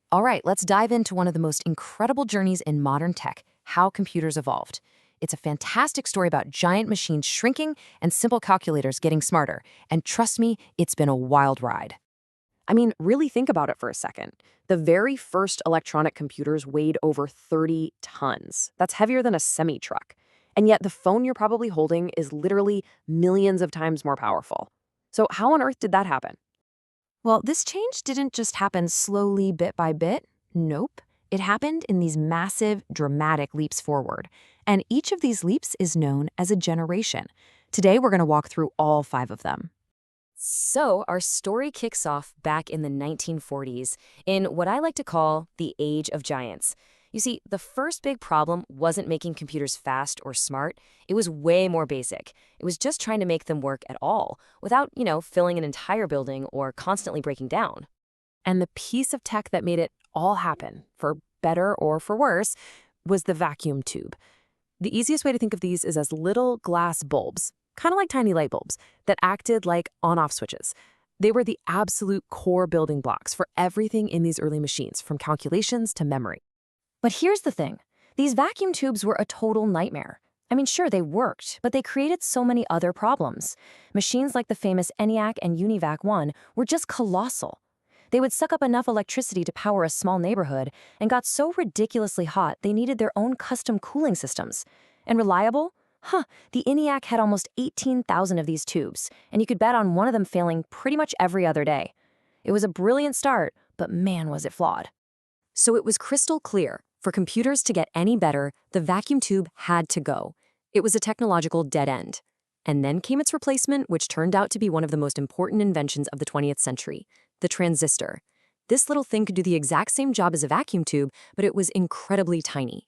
All right, let's dive into one of the most incredible journeys in modern tech, how computers evolved. It's a fantastic story about giant machines shrinking and simple calculators getting smarter. And trust me, it's been a wild ride. I mean, really think about it for a second. The very first electronic computers weighed over 30 tons. That's heavier than a semi truck. And yet, the phone you're probably holding is literally millions of times more powerful. So, how on earth did that happen? Well, this change didn't just happen slowly, bit by bit. Nope. It happened in these massive, dramatic leaps forward. And each of these leaps is known as a generation. Today, we're going to walk through all 5 of them. So, our story kicks off back in the 1940s in what I like to call the Age of Giants. You see, the first big problem wasn't making computers fast or smart. It was way more basic. It was just trying to make them work at all without, filling an entire building or constantly breaking down. And the piece of tech that made it all happen, for better or for worse, was the vacuum tube. The easiest way to think of these is as little glass bulbs, kind of like tiny light bulbs, that acted like on-off switches. They were the absolute core building blocks for everything in these early machines, from calculations to memory. But here's the thing. These vacuum tubes were a total nightmare. I mean, sure, they worked, but they created so many other problems. Machines like the famous ENIAC and UNIVAC 1 were just colossal. They would suck up enough electricity to power a small neighborhood and got so ridiculously hot they needed their own custom cooling systems. And reliable? The ENIAC had almost 18,000 of these tubes, and you could bet on one of them failing pretty much every other day. It was a brilliant start, but man, was it flawed. So it was crystal clear. For computers to get any better, the vacuum tube had to go. It was a technological dead end. And then came its replacement, which turned out to be one of the most important inventions of the 20th century, the transistor. This little thing could do the exact same job as a vacuum tube, but it was incredibly tiny.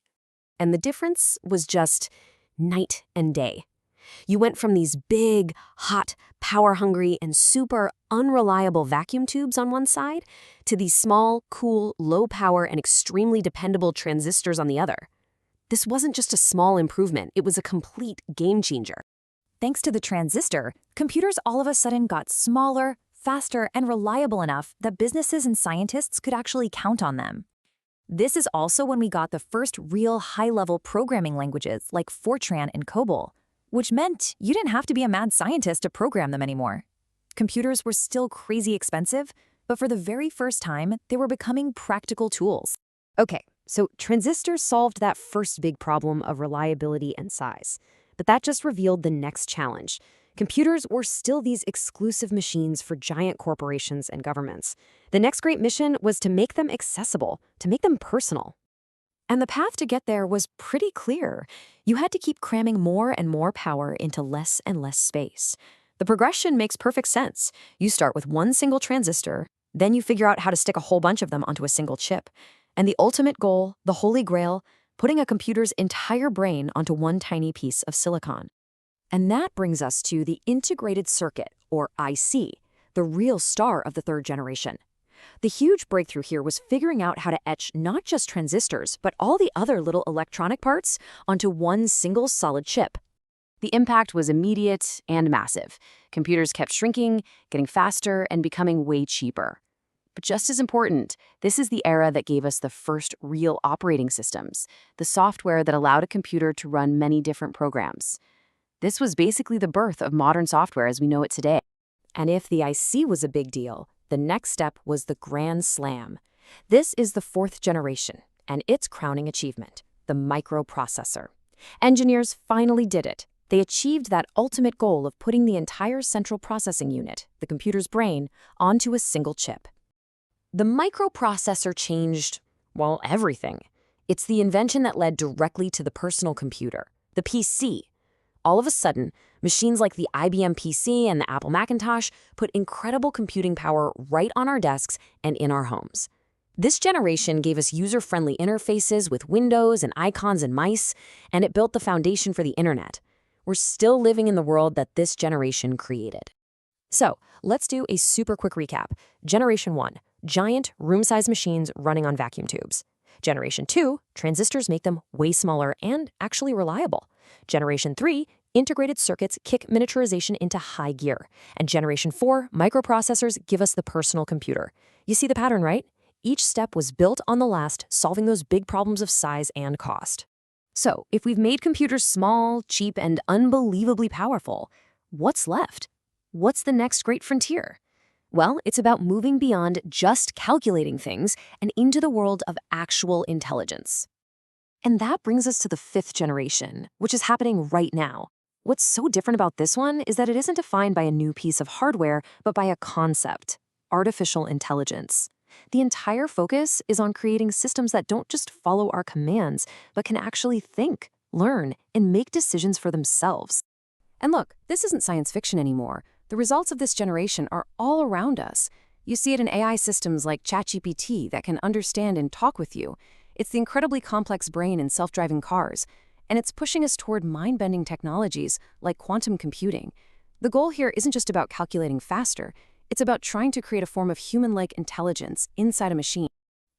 And the difference was just night and day. You went from these big, hot, power-hungry, and super unreliable vacuum tubes on one side to these small, cool, low-power, and extremely dependable transistors on the other. This wasn't just a small improvement, it was a complete game-changer. Thanks to the transistor, computers all of a sudden got smaller, faster, and reliable enough that businesses and scientists could actually count on them. This is also when we got the first real high-level programming languages like Fortran and COBOL, which meant you didn't have to be a mad scientist to program them anymore. Computers were still crazy expensive, but for the very first time, they were becoming practical tools. Okay, so transistors solved that first big problem of reliability and size. But that just revealed the next challenge. Computers were still these exclusive machines for giant corporations and governments. The next great mission was to make them accessible, to make them personal. And the path to get there was pretty clear. You had to keep cramming more and more power into less and less space. The progression makes perfect sense. You start with one single transistor, then you figure out how to stick a whole bunch of them onto a single chip. And the ultimate goal, the holy grail, putting a computer's entire brain onto one tiny piece of silicon. And that brings us to the integrated circuit, or IC, the real star of the third generation. The huge breakthrough here was figuring out how to etch not just transistors, but all the other little electronic parts onto one single solid chip. The impact was immediate and massive. Computers kept shrinking, getting faster, and becoming way cheaper. But just as important, this is the era that gave us the first real operating systems, the software that allowed a computer to run many different programs. This was basically the birth of modern software as we know it today. And if the IC was a big deal, the next step was the Grand Slam. This is the fourth generation, and its crowning achievement, the microprocessor. Engineers finally did it. They achieved that ultimate goal of putting the entire central processing unit, the computer's brain, onto a single chip. The microprocessor changed, well, everything. It's the invention that led directly to the personal computer, the PC. All of a sudden, machines like the IBM PC and the Apple Macintosh put incredible computing power right on our desks and in our homes. This generation gave us user-friendly interfaces with windows and icons and mice, and it built the foundation for the internet. We're still living in the world that this generation created. So, let's do a super quick recap. Generation 1, giant room-sized machines running on vacuum tubes. Generation 2, transistors make them way smaller and actually reliable. Generation 3, integrated circuits kick miniaturization into high gear. And Generation 4, microprocessors give us the personal computer. You see the pattern, right? Each step was built on the last, solving those big problems of size and cost. So, if we've made computers small, cheap, and unbelievably powerful, what's left? What's the next great frontier? Well, it's about moving beyond just calculating things and into the world of actual intelligence. And that brings us to the fifth generation, which is happening right now. What's so different about this one is that it isn't defined by a new piece of hardware, but by a concept: artificial intelligence. The entire focus is on creating systems that don't just follow our commands, but can actually think, learn, and make decisions for themselves. And look, this isn't science fiction anymore. The results of this generation are all around us. You see it in AI systems like ChatGPT that can understand and talk with you. It's the incredibly complex brain in self-driving cars. And it's pushing us toward mind-bending technologies like quantum computing. The goal here isn't just about calculating faster. It's about trying to create a form of human-like intelligence inside a machine.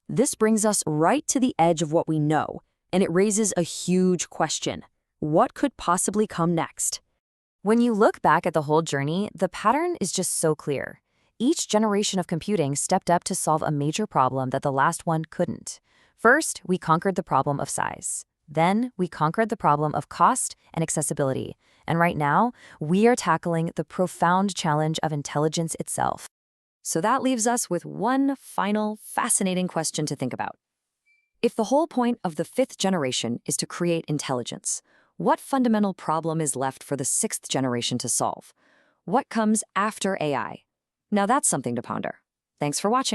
This brings us right to the edge of what we know, and it raises a huge question. What could possibly come next? When you look back at the whole journey, the pattern is just so clear. Each generation of computing stepped up to solve a major problem that the last one couldn't. First, we conquered the problem of size. Then, we conquered the problem of cost and accessibility. And right now, we are tackling the profound challenge of intelligence itself. So that leaves us with one final, fascinating question to think about. If the whole point of the fifth generation is to create intelligence, what fundamental problem is left for the sixth generation to solve? What comes after AI? Now that's something to ponder. Thanks for watching.